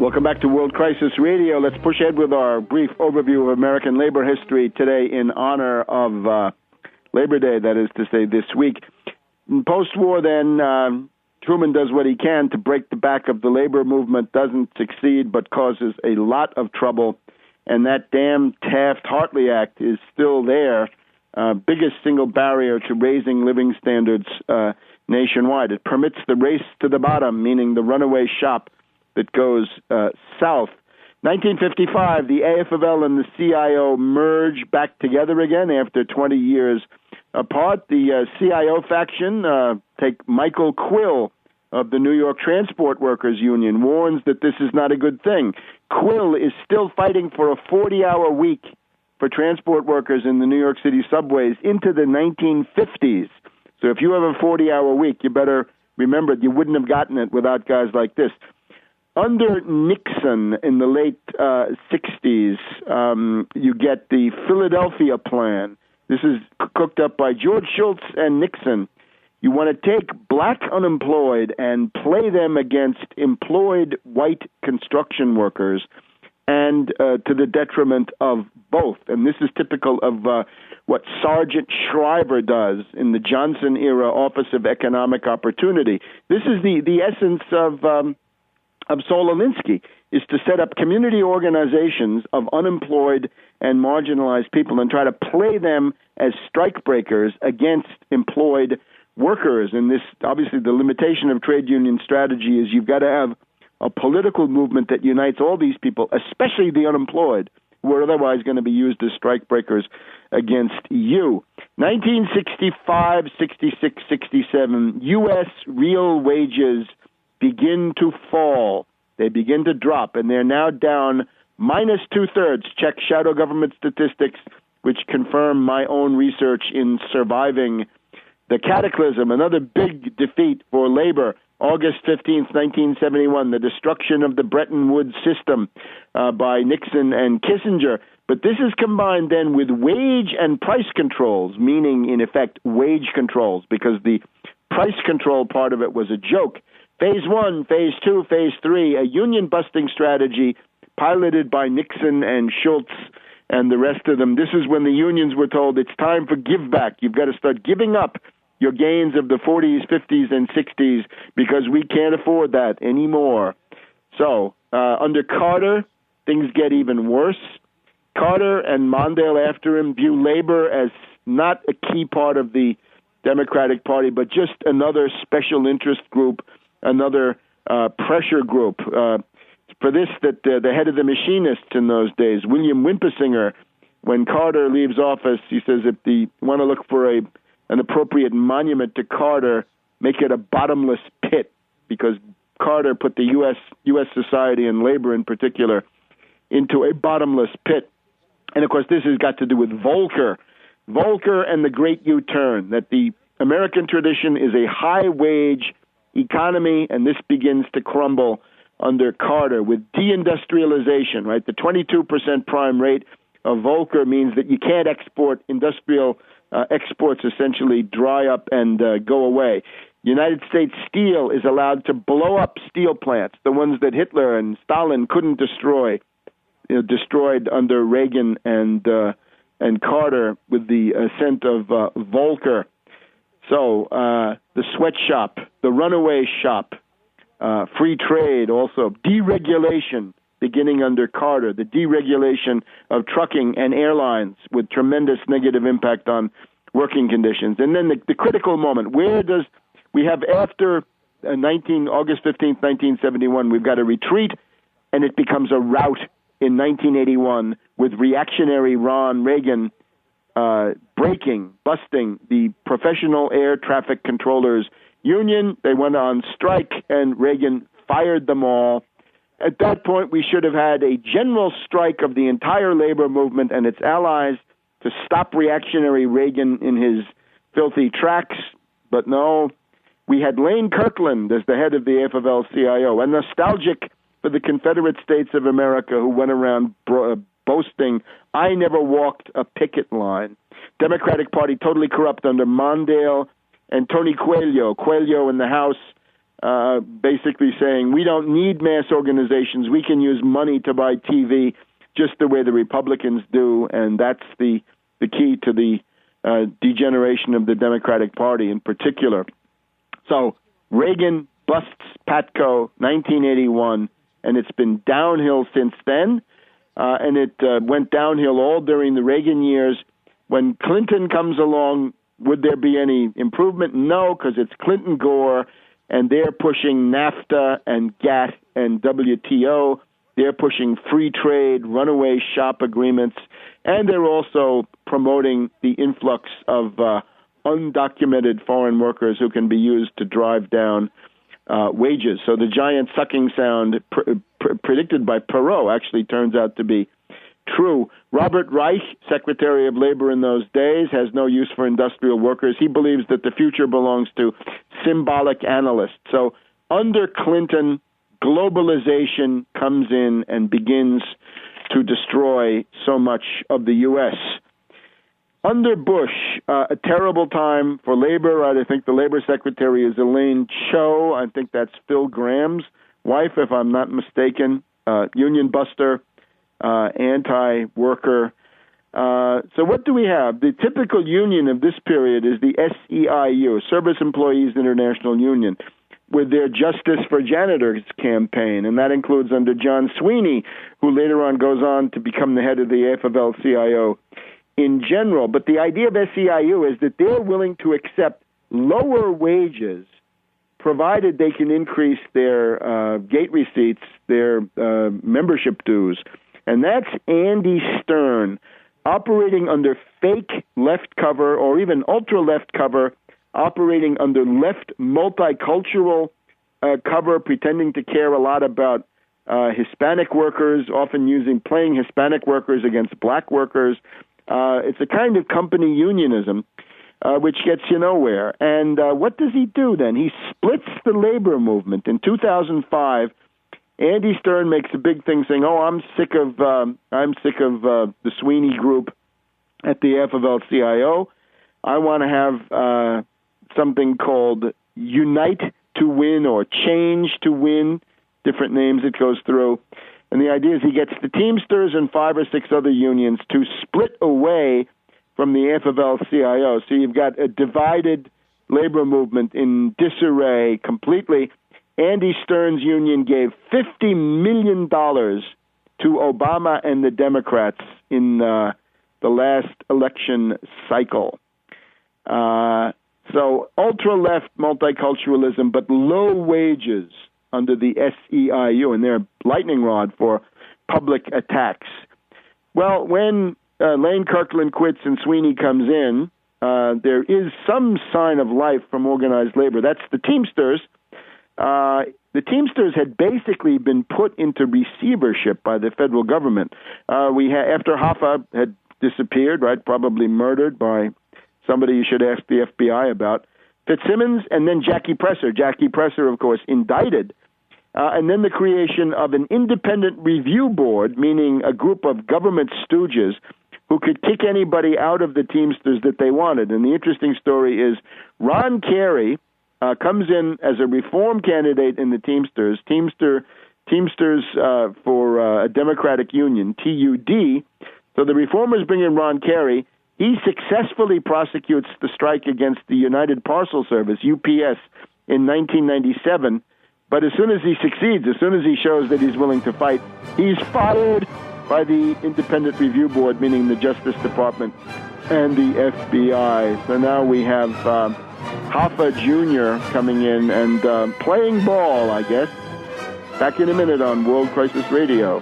Welcome back to World Crisis Radio. Let's push ahead with our brief overview of American labor history today in honor of Labor Day, that is to say this week. Post-war, then, Truman does what he can to break the back of the labor movement, doesn't succeed, but causes a lot of trouble. And that damn Taft-Hartley Act is still there, biggest single barrier to raising living standards nationwide. It permits the race to the bottom, meaning the runaway shop that goes south. 1955, the AFL and the CIO merge back together again after 20 years apart. The CIO faction, take Michael Quill of the New York Transport Workers Union, warns that this is not a good thing. Quill is still fighting for a 40-hour week for transport workers in the New York City subways into the 1950s. So if you have a 40-hour week, you better remember you wouldn't have gotten it without guys like this. Under Nixon in the late 60s, you get the Philadelphia Plan. This is cooked up by George Shultz and Nixon. You want to take black unemployed and play them against employed white construction workers, and to the detriment of both. And this is typical of what Sergeant Shriver does in the Johnson-era Office of Economic Opportunity. This is the essence of Saul Alinsky, is to set up community organizations of unemployed and marginalized people and try to play them as strikebreakers against employed workers. And this, obviously, the limitation of trade union strategy is you've got to have a political movement that unites all these people, especially the unemployed, who are otherwise going to be used as strikebreakers against you. 1965, 66, 67, U.S. real wages begin to fall. They begin to drop, and they're now down minus two-thirds. Check shadow government statistics, which confirm my own research in surviving the cataclysm. Another big defeat for labor, August 15th, 1971, the destruction of the Bretton Woods system by Nixon and Kissinger. But this is combined then with wage and price controls, meaning, in effect, wage controls, because the price control part of it was a joke. Phase 1, Phase 2, Phase 3, a union-busting strategy piloted by Nixon and Shultz and the rest of them. This is when the unions were told it's time for give back. You've got to start giving up your gains of the 40s, 50s, and 60s because we can't afford that anymore. So, under Carter, things get even worse. Carter and Mondale after him view labor as not a key part of the Democratic Party, but just another special interest group, another pressure group. For this, that the head of the machinists in those days, William Wimpesinger, when Carter leaves office, he says if you want to look for an appropriate monument to Carter, make it a bottomless pit, because Carter put the U.S. society and labor in particular into a bottomless pit. And, of course, this has got to do with Volcker and the Great U-turn, that the American tradition is a high-wage economy, and this begins to crumble under Carter with deindustrialization, right? The 22% prime rate of Volcker means that you can't export. Industrial exports essentially dry up and go away. United States Steel is allowed to blow up steel plants, the ones that Hitler and Stalin couldn't destroy, destroyed under Reagan and Carter with the ascent of Volcker. So the sweatshop, the runaway shop, free trade, also deregulation beginning under Carter, the deregulation of trucking and airlines with tremendous negative impact on working conditions. And then the critical moment, where does we have after August 15th, 1971, we've got a retreat, and it becomes a rout in 1981 with reactionary Ron Reagan busting the Professional Air Traffic Controllers Union. They went on strike, and Reagan fired them all. At that point, we should have had a general strike of the entire labor movement and its allies to stop reactionary Reagan in his filthy tracks. But no, we had Lane Kirkland as the head of the AFL-CIO, and nostalgic for the Confederate States of America, who went around boasting, I never walked a picket line. Democratic Party totally corrupt under Mondale and Tony Coelho in the House, basically saying we don't need mass organizations. We can use money to buy TV just the way the Republicans do, and that's the key to the degeneration of the Democratic Party in particular. So Reagan busts Patco, 1981, and it's been downhill since then, and it went downhill all during the Reagan years. When Clinton comes along, would there be any improvement? No, because it's Clinton-Gore, and they're pushing NAFTA and GATT and WTO. They're pushing free trade, runaway shop agreements, and they're also promoting the influx of undocumented foreign workers who can be used to drive down wages. So the giant sucking sound predicted by Perot actually turns out to be true. Robert Reich, Secretary of Labor in those days, has no use for industrial workers. He believes that the future belongs to symbolic analysts. So under Clinton, globalization comes in and begins to destroy so much of the U.S. Under Bush, a terrible time for labor. I think the labor secretary is Elaine Chao. I think that's Phil Graham's wife, if I'm not mistaken. Union buster, anti-worker. So what do we have? The typical union of this period is the SEIU, Service Employees International Union, with their Justice for Janitors campaign, and that includes under John Sweeney, who later on goes on to become the head of the AFL-CIO in general. But the idea of SEIU is that they're willing to accept lower wages provided they can increase their gate receipts, their membership dues. And that's Andy Stern, operating under fake left cover or even ultra-left cover, operating under left multicultural cover, pretending to care a lot about Hispanic workers, often playing Hispanic workers against black workers. It's a kind of company unionism, which gets you nowhere. And what does he do then? He splits the labor movement. In 2005, Andy Stern makes a big thing saying, "Oh, I'm sick of the Sweeney group at the AFL-CIO. I want to have something called Unite to Win or Change to Win," different names it goes through. And the idea is he gets the Teamsters and 5 or 6 other unions to split away from the AFL-CIO. So you've got a divided labor movement in disarray completely. Andy Stern's union gave $50 million to Obama and the Democrats in the last election cycle. So ultra-left multiculturalism, but low wages under the SEIU, and they're lightning rod for public attacks. Well, when Lane Kirkland quits and Sweeney comes in, there is some sign of life from organized labor. That's the Teamsters. The Teamsters had basically been put into receivership by the federal government. After Hoffa had disappeared, right, probably murdered by somebody you should ask the FBI about, Fitzsimmons, and then Jackie Presser. Jackie Presser, of course, indicted. And then the creation of an independent review board, meaning a group of government stooges who could kick anybody out of the Teamsters that they wanted. And the interesting story is Ron Carey comes in as a reform candidate in the Teamsters, Teamsters for a Democratic Union, TUD. So the reformers bring in Ron Carey. He successfully prosecutes the strike against the United Parcel Service, UPS, in 1997. But as soon as he succeeds, as soon as he shows that he's willing to fight, he's fired by the Independent Review Board, meaning the Justice Department and the FBI. So now we have Hoffa Jr. coming in and playing ball, I guess. Back in a minute on World Crisis Radio.